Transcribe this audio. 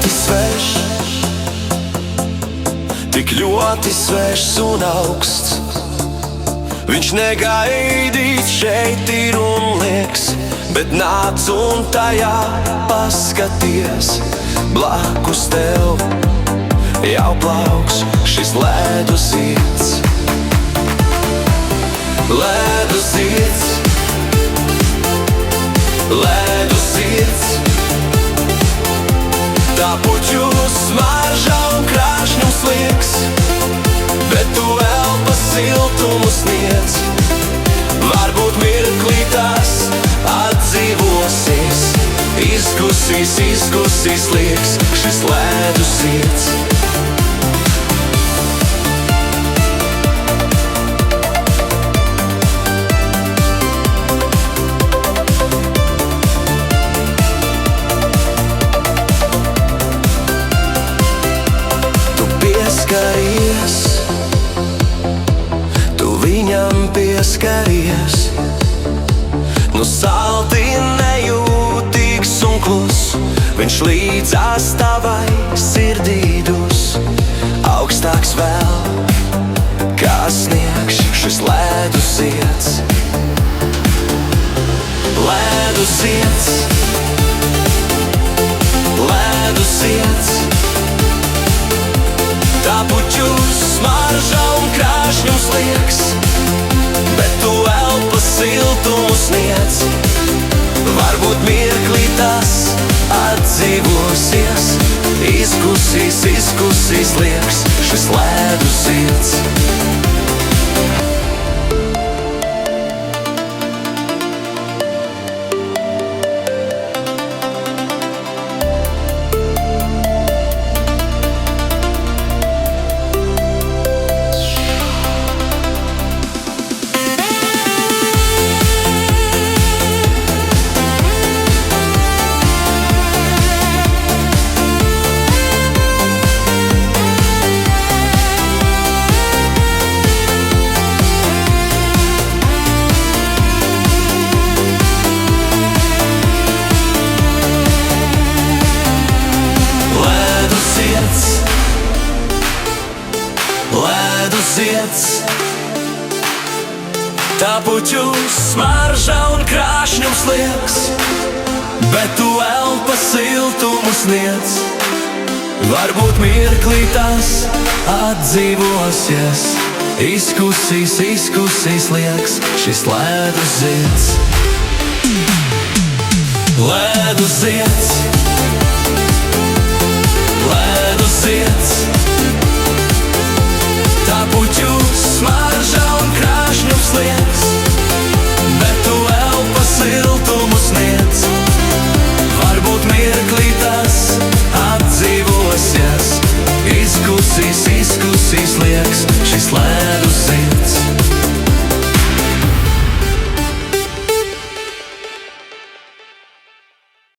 ļoti svešs, tik ļoti svešs un augsts. Viņš negaidīts šeit ir un lieks, bet nāc un tajā paskaties. Blakus tev jau plauks šis ledu zieds. Ledu zieds, ledu zieds, tā puķu smarža un krāšņums liekas, bet tu vēl pa siltumu sniedz. Varbūt mirklī tas atdzīvosies, izkusīs, izkusīs liekas šis ledu zieds. Tu viņam pieskaries, nu salti nejūtīgs un klus, viņš līdzās tavai sirdī dus. Augstāks vēl, kā sniegs šis ledu zieds. Ledu zieds, ledu zieds, tā puķu smarža un krāšņums liekas, bet tu vēl pa siltumu sniedz. Varbūt mirklī tas atdzīvosies, izkusīs, izkusīs liekas šis ledu zieds. Ledu zieds, tā puķu smarža un krāšņums liekas, bet tu vēl pa siltumu sniedz. Varbūt mirklī tas atdzīvosies, izkusīs, izkusīs liekas šis ledu zieds. Ledu zieds,